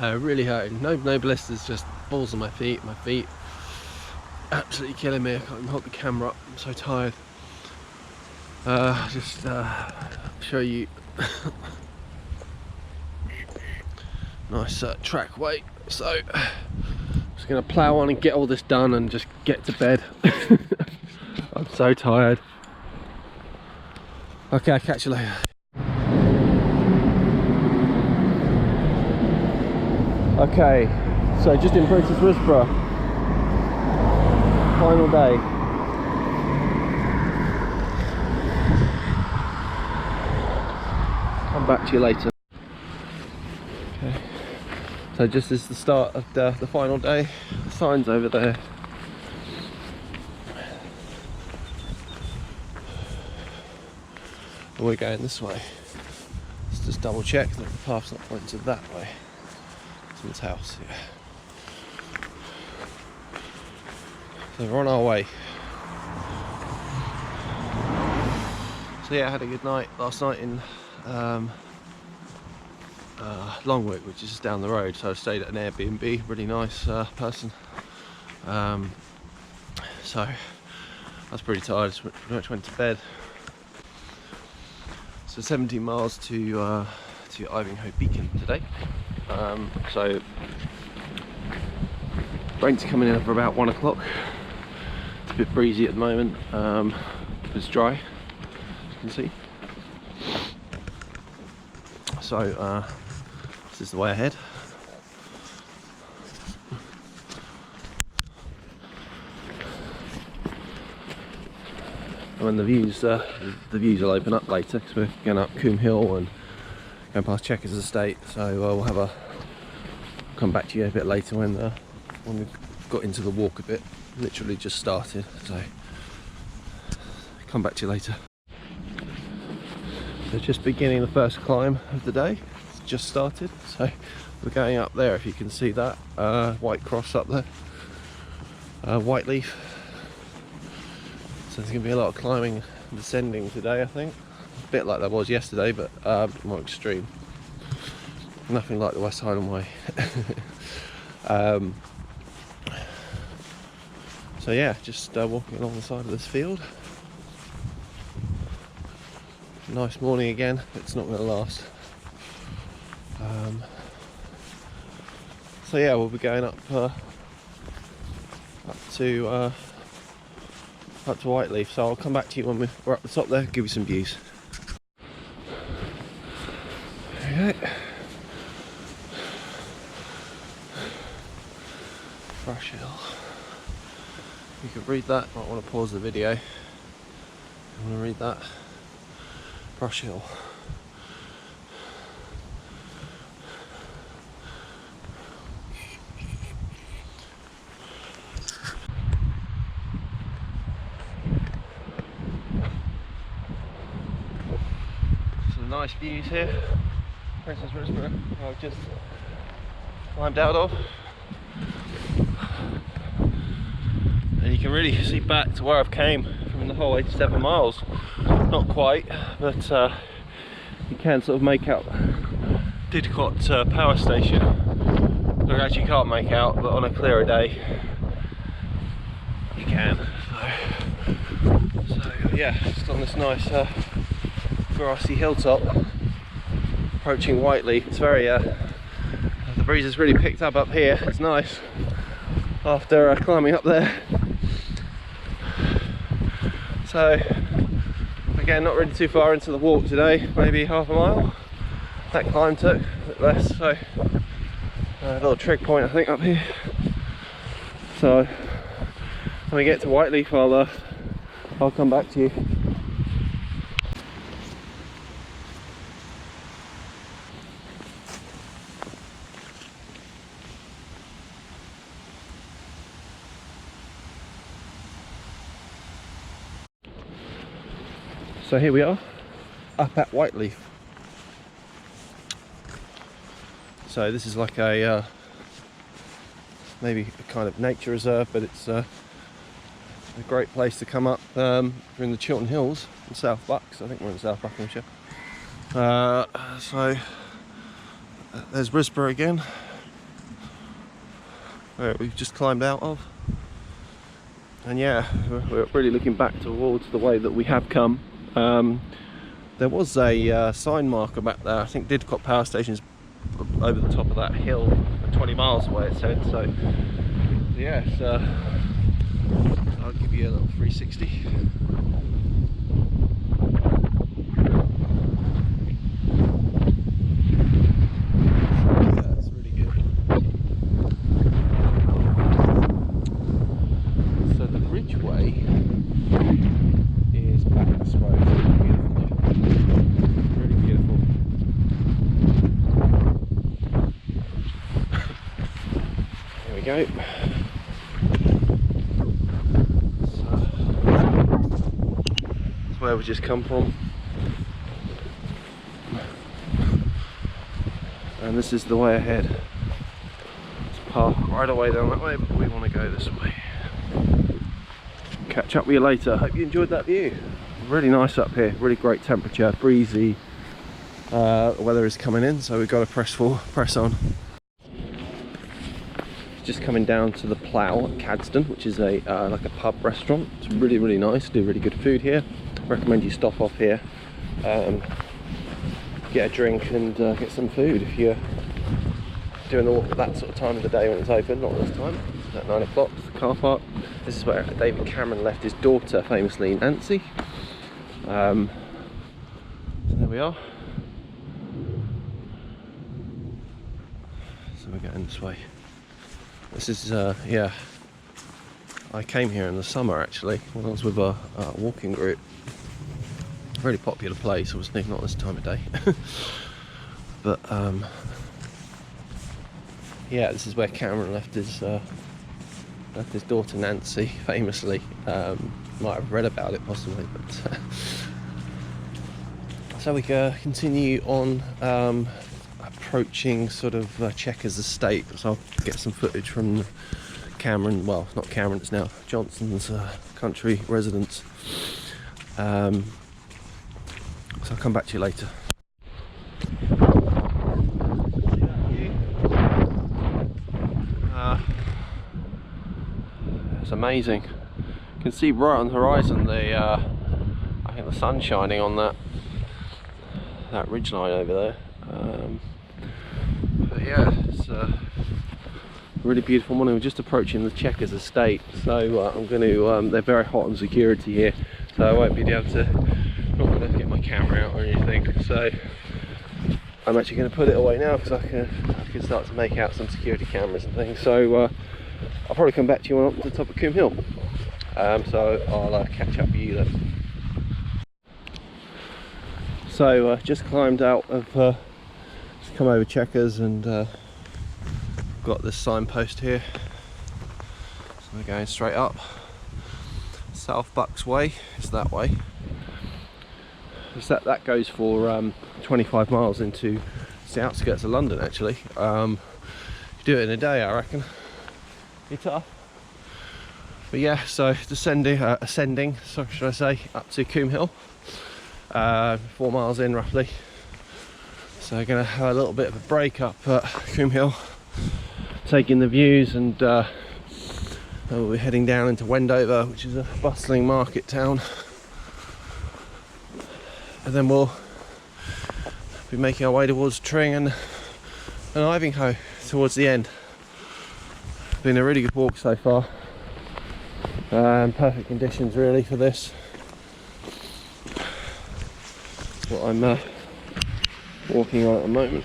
Really hurting. No blisters, just balls on my feet. My feet absolutely killing me. I can't even hold the camera up. I'm so tired. Just show you. Nice track weight. So just gonna plough on and get all this done and just get to bed. I'm so tired. Okay, I'll catch you later. Okay, so just in Princess Risborough, final day. Come back to you later. Okay, so just as the start of the final day, the sign's over there. And we're going this way. Let's just double check that the path's not pointing that way. Someone's house, yeah. So we're on our way. So yeah, I had a good night last night in Longwick, which is just down the road. So I stayed at an Airbnb, really nice person. So I was pretty tired, so pretty much went to bed. So 17 miles to Ivinghoe Beacon today. So rain's coming in for about 1 o'clock. It's a bit breezy at the moment. It's dry, as you can see. So this is the way ahead. And when the views will open up later, because we're going up Chilton Hill and going past Chequers Estate. So we'll have come back to you a bit later when we've got into the walk a bit. Literally just started, so come back to you later. So just beginning the first climb of the day. It's just started, so we're going up there. If you can see that white cross up there, white leaf. So there's going to be a lot of climbing and descending today, I think. A bit like there was yesterday, but more extreme. Nothing like the West Highland Way. So yeah, just walking along the side of this field. Nice morning again. It's not going to last. So yeah, we'll be going up to Whiteleaf. So I'll come back to you when we're up the top there, give you some views. Okay. Brush Hill. You can read that. Might want to pause the video. You want to read that? Brush Hill. Some nice views here. Princess Ridgeway, I've just climbed out of. And you can really see back to where I've came from the whole 87 miles. Not quite, but you can sort of make out Didcot power station. I actually can't make out, but on a clearer day you can. So yeah, just on this nice grassy hilltop, approaching Whiteleaf. It's very the breeze has really picked up here. It's nice after climbing up there. So again, not really too far into the walk today, maybe half a mile. That climb took a bit less, so a little trig point I think up here. So when we get to Whiteleaf, I'll come back to you. So here we are, up at Whiteleaf. So this is like a maybe a kind of nature reserve, but it's a great place to come up. We're in the Chilton Hills in South Bucks. I think we're in South Buckinghamshire. So there's Ridgeway again, where we've just climbed out of. And yeah, we're really looking back towards the way that we have come. There was a sign marker back there. I think Didcot power station's over the top of that hill, 20 miles away it said. So yeah, I'll give you a little 360. That's really good. So the Ridgeway is back this way. Really beautiful. Here we go. So, that's where we just come from. And this is the way ahead. Let's park right away down that way, but we want to go this way. Catch up with you later. Hope you enjoyed that view. Really nice up here, really great temperature, breezy, The weather is coming in, so we've got to press on. Just coming down to the Plough at Cadston, which is a like a pub restaurant. It's really, really nice. Do really good food here. Recommend you stop off here, get a drink and get some food if you're doing all that sort of time of the day when it's open. Not this time. At 9 o'clock. The car park. This is where David Cameron left his daughter, famously Nancy. So there we are. So we're going this way. This is, yeah, I came here in the summer actually, when I was with a walking group. Really popular place, obviously not this time of day. But, yeah, this is where Cameron left his daughter Nancy, famously. Might have read about it possibly, but... So we continue on approaching sort of Chequers estate, so I'll get some footage from Cameron, well not Cameron, it's now Johnson's country residence. So I'll come back to you later. It's amazing. You can see right on the horizon the I think the sun's shining on that ridge line over there. But yeah, it's a really beautiful morning. We're just approaching the Chequers estate, so I'm going to, they're very hot on security here, so I won't be able to, not going to get my camera out or anything, so I'm actually going to put it away now because I can start to make out some security cameras and things. So I'll probably come back to you when I'm up to the top of Chilton Hill, so I'll catch up with you then. So just climbed out of, just come over Chequers and got this signpost here. So we're going straight up. South Bucks Way is that way. So that goes for 25 miles into the outskirts of London actually. You do it in a day, I reckon. It's tough. But yeah, so ascending, so should I say, up to Chilton Hill. 4 miles in roughly, so we're going to have a little bit of a break up at Chilton Hill, taking the views, and we'll be heading down into Wendover, which is a bustling market town, and then we'll be making our way towards Tring and Ivinghoe towards the end. Been a really good walk so far, perfect conditions really for this. What I'm walking on at the moment.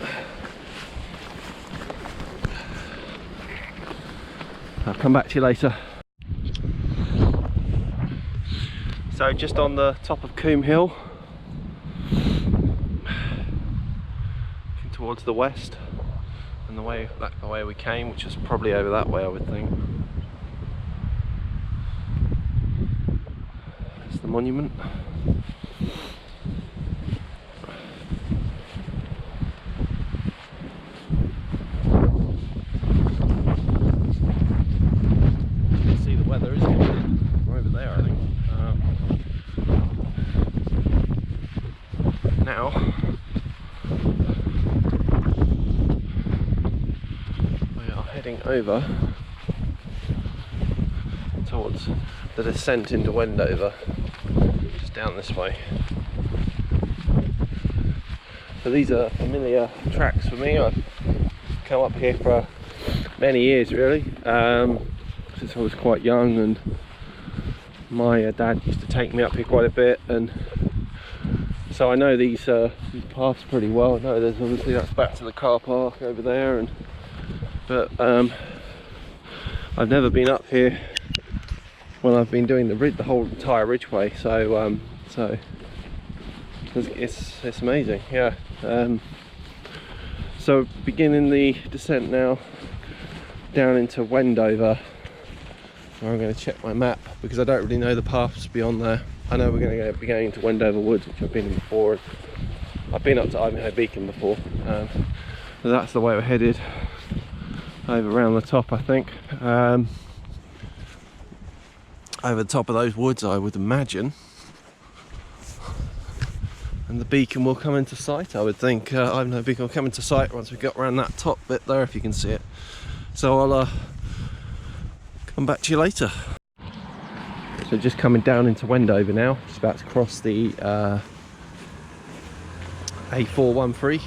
I'll come back to you later. So just on the top of Chilton Hill, looking towards the west, and the way back the way we came, which is probably over that way I would think. That's the monument. Now we are heading over towards the descent into Wendover, just down this way. So these are familiar tracks for me. I've come up here for many years really, since I was quite young, and my dad used to take me up here quite a bit, and so I know these paths pretty well. No, there's obviously, that's back to the car park over there, but I've never been up here when I've been doing the whole entire Ridgeway. So so it's amazing, yeah. So beginning the descent now down into Wendover. I'm going to check my map because I don't really know the paths beyond there. I know we're going to be going to Wendover Woods, which I've been in before. I've been up to Ivinghoe Beacon before, so that's the way we're headed, over around the top I think. Over the top of those woods I would imagine and the beacon will come into sight, I would think. Ivinghoe Beacon will come into sight once we got around that top bit there, if you can see it. So I'll come back to you later. So just coming down into Wendover now, just about to cross the A413.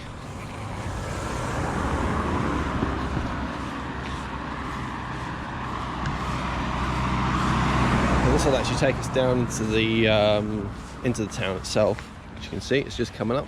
And this will actually take us down into the town itself. As you can see, it's just coming up.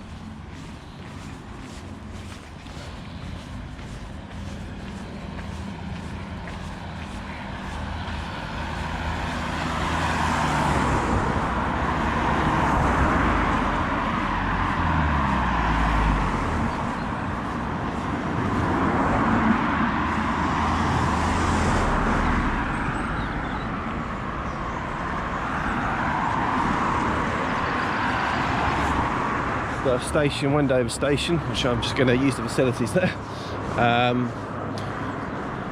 The station, Wendover station, which I'm just going to use the facilities there.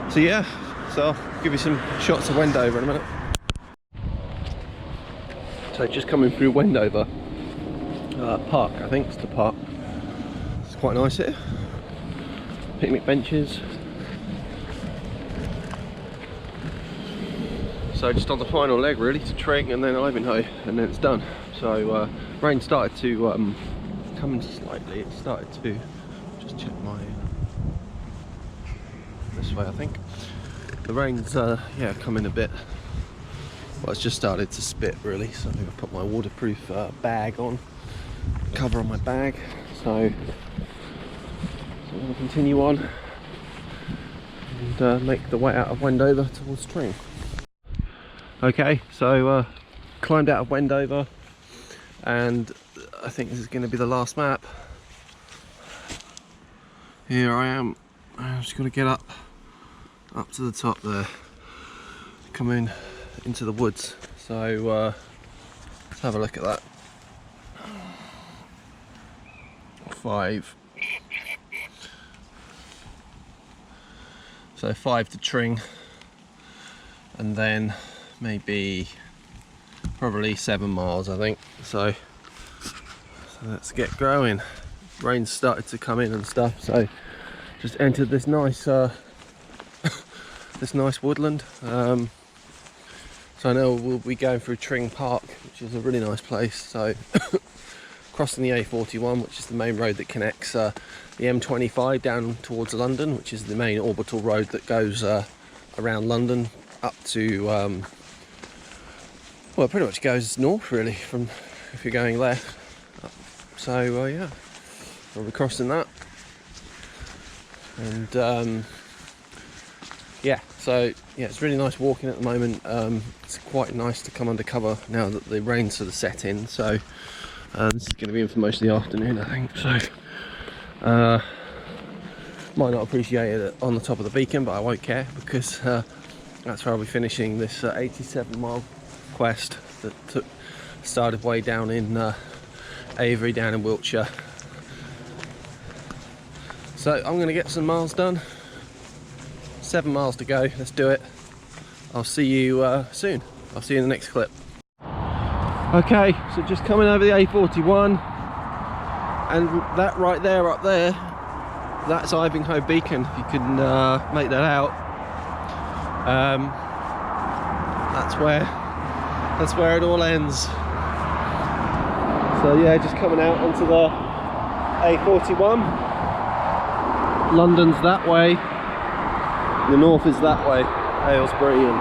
So yeah, so I'll give you some shots of Wendover in a minute. So just coming through Wendover Park, I think it's the park. It's quite nice here. Picnic benches. So just on the final leg really to Tring and then Ivinghoe, and then it's done. So rain started to come in slightly. It started to just check my this way. I think the rain's yeah, come in a bit. Well, it's just started to spit really, so I'm going to put my waterproof bag on, cover on my bag. So I'm going to continue on and make the way out of Wendover towards Tring. Okay, so climbed out of Wendover, and I think this is going to be the last map. Here I am. I'm just going to get up to the top there, come into the woods. So let's have a look at that. 5. So 5 to Tring, and then maybe probably 7 miles, I think. So let's get going. Rain's started to come in and stuff, so just entered this nice this nice woodland. So I know we'll be going through Tring Park, which is a really nice place. So crossing the A41, which is the main road that connects the M25 down towards London, which is the main orbital road that goes around London up to well, it pretty much goes north really, from if you're going left. So yeah, we'll be crossing that, and yeah, so yeah, it's really nice walking at the moment. It's quite nice to come under cover now that the rain's sort of set in. So this is going to be in for most of the afternoon, I think. So might not appreciate it on the top of the beacon, but I won't care, because that's where I'll be finishing this 87-mile quest that started way down in Avery, down in Wiltshire. So I'm going to get some miles done. 7 miles to go. Let's do it. I'll see you soon. I'll see you in the next clip. Okay, so just coming over the A41, and that right there, up there, that's Ivinghoe Beacon, if you can make that out. That's where it all ends. So yeah, just coming out onto the A41. London's that way, the north is that way, Aylesbury. And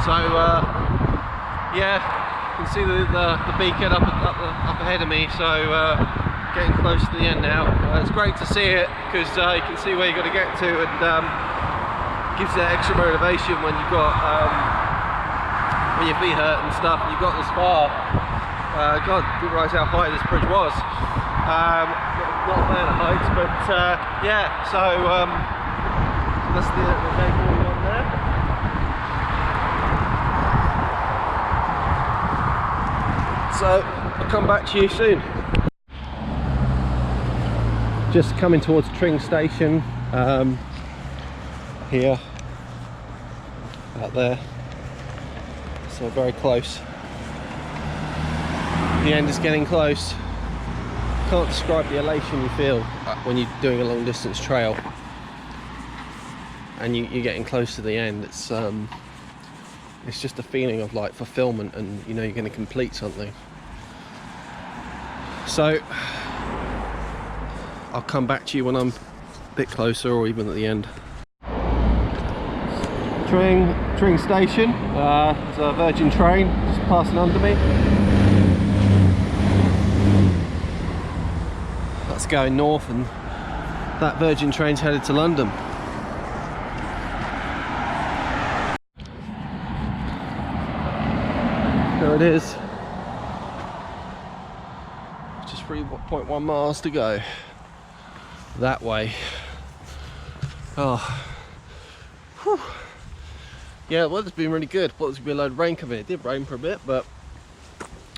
so yeah, you can see the beacon up ahead of me. So getting close to the end now. It's great to see it, because you can see where you've got to get to, and gives you that extra motivation when you've got when your feet hurt and stuff, and you've got this far. God, didn't realise how high this bridge was. Not a fan of heights, but yeah, so that's the day going on there. So I'll come back to you soon. Just coming towards Tring station, here, out there. so very close. The end is getting close. Can't describe the elation you feel when you're doing a long distance trail and you're getting close to the end. It's just a feeling of like fulfillment, and you know you're going to complete something. So I'll come back to you when I'm a bit closer, or even at the end. Train station. There's a Virgin train just passing under me. That's going north, and that Virgin train's headed to London. There it is. Just 3.1 miles to go that way. Oh, whew. Yeah, the weather's been really good. Thought there's gonna be a load of rain coming. It did rain for a bit, but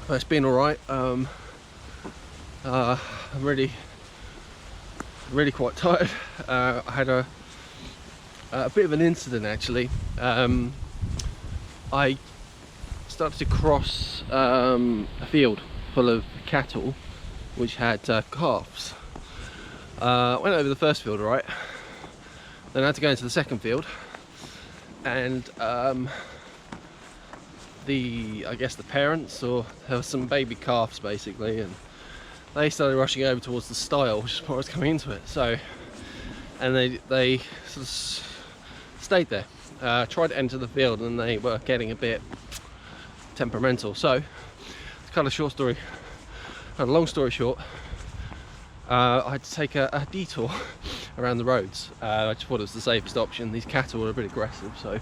it's been all right. I'm really quite tired. I had a bit of an incident actually. I started to cross a field full of cattle which had calves. Went over the first field, right? Then I had to go into the second field, and I guess the parents, or there were some baby calves basically, and they started rushing over towards the stile just before I was coming into it. So, and they sort of stayed there, tried to enter the field, and they were getting a bit temperamental. So it's kind of short story, and long story short, I had to take a detour around the roads. I just thought it was the safest option. These cattle were a bit aggressive, so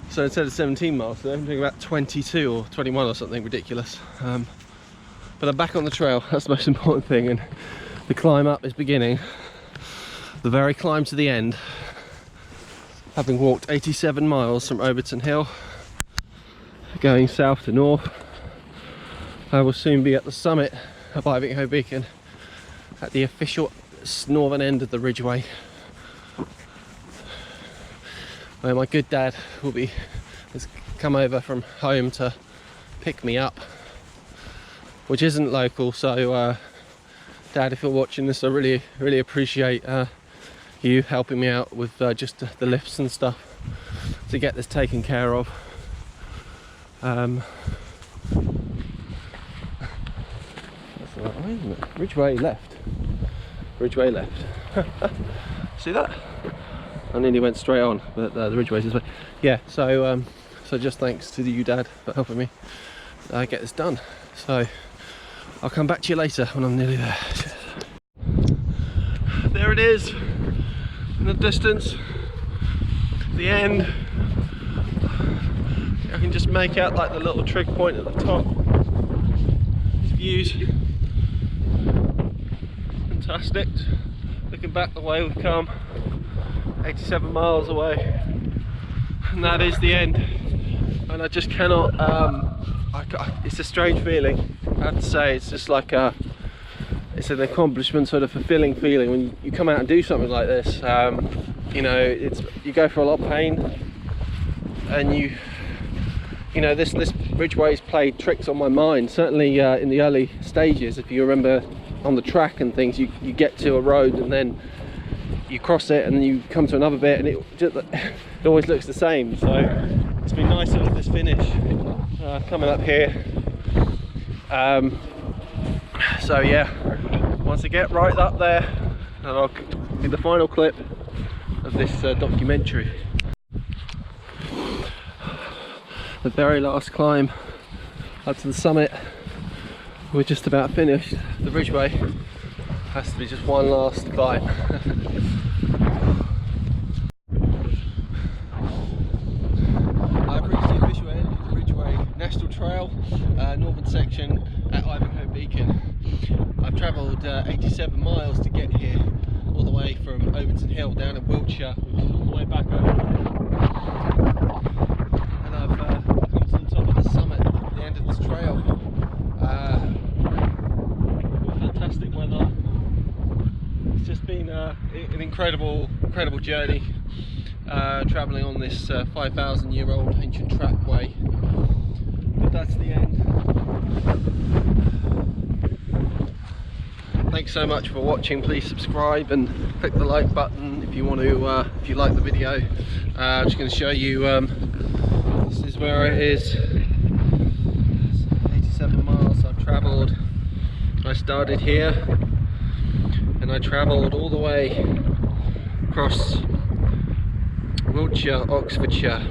so instead of 17 miles there, I'm doing about 22 or 21 or something ridiculous. But I'm back on the trail. That's the most important thing, and the climb up is beginning. The very climb to the end. Having walked 87 miles from Overton Hill, going south to north, I will soon be at the summit of Ivinghoe Beacon, at the official northern end of the Ridgeway, where my good dad has come over from home to pick me up, which isn't local. So Dad, if you're watching this, I really appreciate you helping me out with just the lifts and stuff to get this taken care of. That's the right way, isn't it? Ridgeway left. Ridgeway left. See that? I nearly went straight on, but the Ridgeway's this way. Yeah, so just thanks to you, Dad, for helping me get this done. So I'll come back to you later when I'm nearly there. There it is, in the distance, the end. I can just make out like the little trig point at the top. These views, fantastic. Looking back the way we've come, 87 miles away, and that is the end. And I just cannot, it's a strange feeling, I have to say. It's just like it's an accomplishment, sort of fulfilling feeling when you come out and do something like this. You know, you go for a lot of pain, and you know, this Ridgeway's played tricks on my mind. Certainly in the early stages, if you remember on the track and things, you get to a road and then you cross it and then you come to another bit, and it always looks the same. So it's been nice at this finish, coming up here. So yeah, once I get right up there, and I'll do the final clip of this documentary. The very last climb up to the summit. We're just about finished. The Ridgeway has to be just one last climb. I've reached the official end of the Ridgeway National Trail, northern section at Ivinghoe Beacon. I've travelled 87 miles to get here, all the way from Overton Hill down in Wiltshire, which is all the way back over. And I've come to the top of the summit at the end of this trail. Fantastic weather. It's just been an incredible journey. travelling on this 5,000-year-old ancient trackway. But that's the end. Thanks so much for watching. Please subscribe and click the like button if you want to, if you like the video. I'm just going to show you. This is where it is. It's 87 miles I've travelled. I started here and I travelled all the way across Wiltshire, Oxfordshire.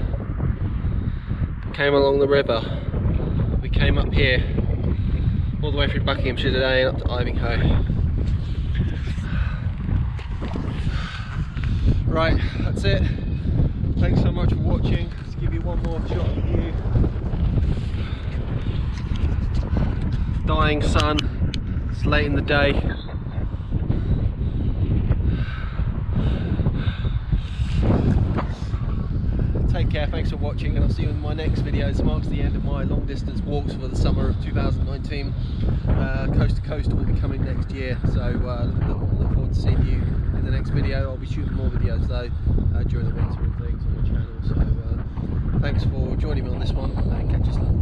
Came along the river. We came up here all the way through Buckinghamshire today and up to Ivinghoe. Right, that's it. Thanks so much for watching. Let's give you one more shot of the view. Dying sun. It's late in the day. Take care, thanks for watching, and I'll see you in my next video. This marks the end of my long distance walks for the summer of 2019. Coast to coast will be coming next year, so look forward to seeing you in the next video. I'll be shooting more videos though during the winter and things on the channel, so thanks for joining me on this one, and catch you soon.